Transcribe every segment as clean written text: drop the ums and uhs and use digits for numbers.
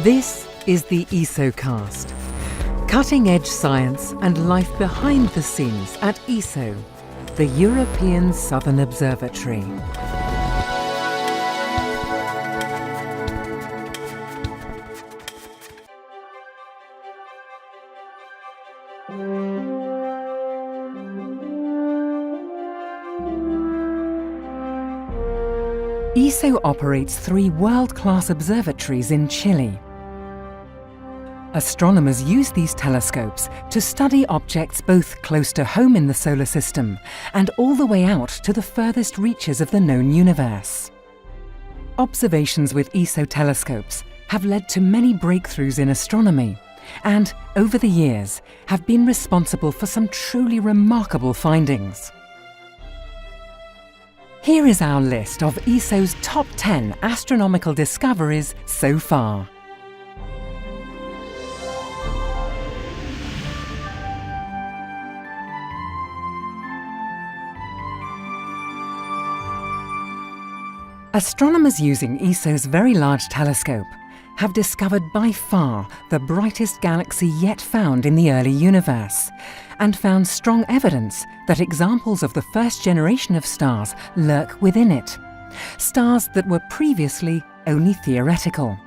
This is the ESOcast. Cutting-edge science and life behind the scenes at ESO, the European Southern Observatory. ESO operates 3 world-class observatories in Chile. Astronomers use these telescopes to study objects both close to home in the solar system and all the way out to the furthest reaches of the known universe. Observations with ESO telescopes have led to many breakthroughs in astronomy and, over the years, have been responsible for some truly remarkable findings. Here is our list of ESO's top 10 astronomical discoveries so far. Astronomers using ESO's Very Large Telescope have discovered by far the brightest galaxy yet found in the early universe, and found strong evidence that examples of the first generation of stars lurk within it, stars that were previously only theoretical.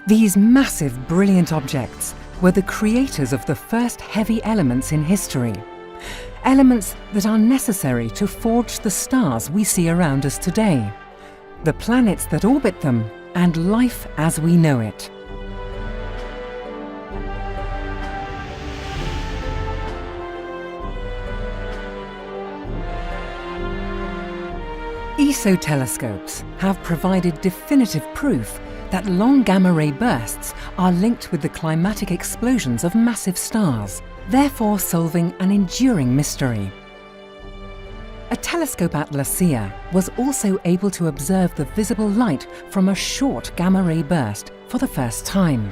These massive, brilliant objects were the creators of the first heavy elements in history, elements that are necessary to forge the stars we see around us today, the planets that orbit them, and life as we know it. ESO telescopes have provided definitive proof that long gamma-ray bursts are linked with the climatic explosions of massive stars, therefore solving an enduring mystery. A telescope at Lucia was also able to observe the visible light from a short gamma-ray burst for the first time,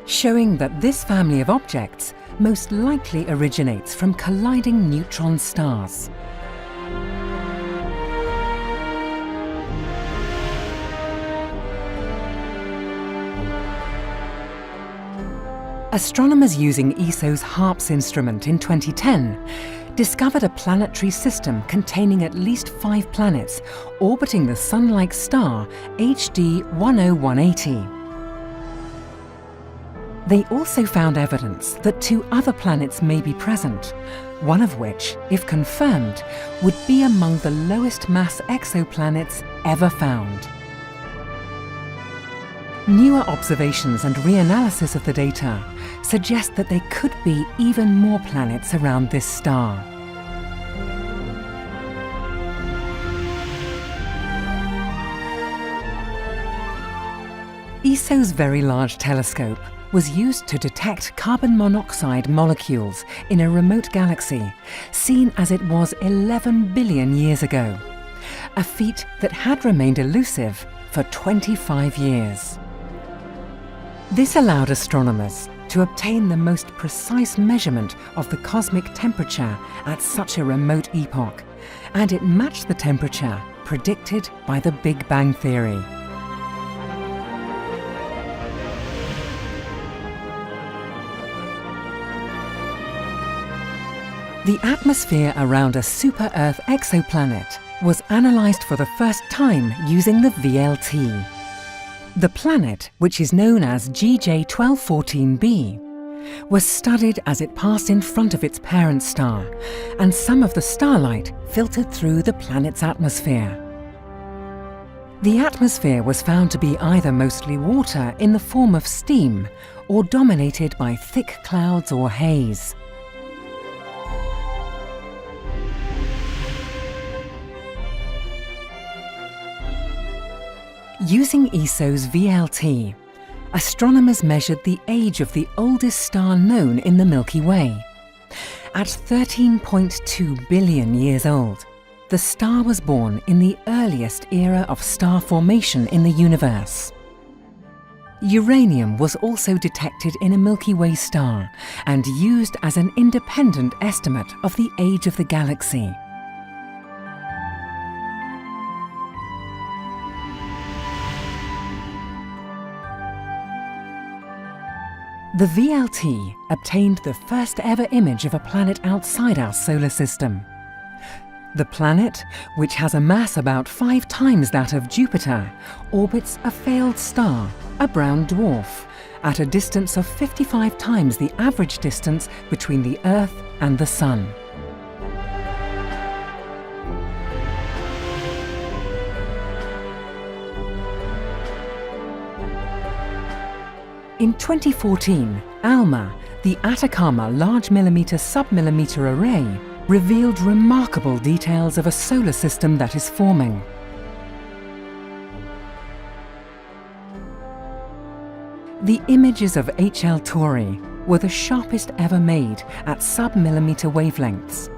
showing that this family of objects most likely originates from colliding neutron stars. Astronomers using ESO's HARPS instrument in 2010 discovered a planetary system containing at least 5 planets orbiting the Sun-like star HD 10180. They also found evidence that 2 other planets may be present, one of which, if confirmed, would be among the lowest mass exoplanets ever found. Newer observations and reanalysis of the data suggest that there could be even more planets around this star. ESO's Very Large Telescope was used to detect carbon monoxide molecules in a remote galaxy, seen as it was 11 billion years ago, a feat that had remained elusive for 25 years. This allowed astronomers to obtain the most precise measurement of the cosmic temperature at such a remote epoch, and it matched the temperature predicted by the Big Bang Theory. The atmosphere around a super-Earth exoplanet was analysed for the first time using the VLT. The planet, which is known as GJ1214b, was studied as it passed in front of its parent star, and some of the starlight filtered through the planet's atmosphere. The atmosphere was found to be either mostly water in the form of steam, or dominated by thick clouds or haze. Using ESO's VLT, astronomers measured the age of the oldest star known in the Milky Way. At 13.2 billion years old, the star was born in the earliest era of star formation in the universe. Uranium was also detected in a Milky Way star and used as an independent estimate of the age of the galaxy. The VLT obtained the first ever image of a planet outside our solar system. The planet, which has a mass about 5 times that of Jupiter, orbits a failed star, a brown dwarf, at a distance of 55 times the average distance between the Earth and the Sun. In 2014, ALMA, the Atacama Large Millimeter Submillimeter Array, revealed remarkable details of a solar system that is forming. The images of HL Tauri were the sharpest ever made at sub-millimeter wavelengths.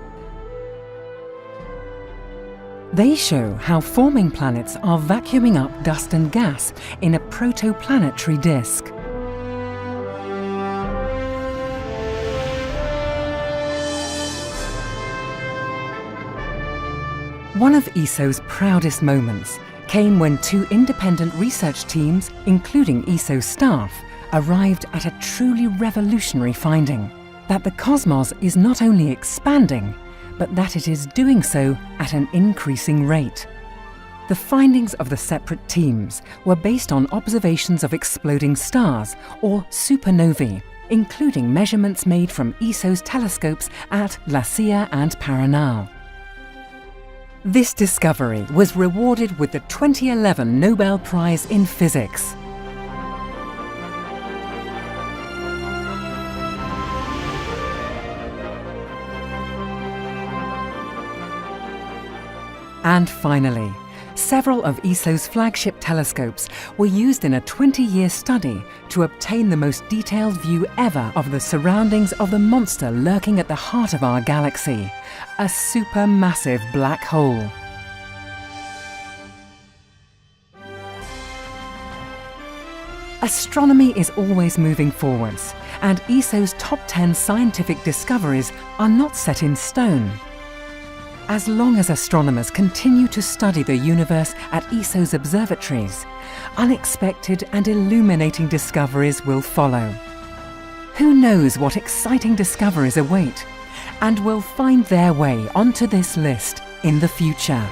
They show how forming planets are vacuuming up dust and gas in a protoplanetary disk. One of ESO's proudest moments came when 2 independent research teams, including ESO staff, arrived at a truly revolutionary finding: that the cosmos is not only expanding, but that it is doing so at an increasing rate. The findings of the separate teams were based on observations of exploding stars, or supernovae, including measurements made from ESO's telescopes at La Silla and Paranal. This discovery was rewarded with the 2011 Nobel Prize in Physics. And finally, several of ESO's flagship telescopes were used in a 20-year study to obtain the most detailed view ever of the surroundings of the monster lurking at the heart of our galaxy, a supermassive black hole. Astronomy is always moving forwards, and ESO's top 10 scientific discoveries are not set in stone. As long as astronomers continue to study the universe at ESO's observatories, unexpected and illuminating discoveries will follow. Who knows what exciting discoveries await and will find their way onto this list in the future?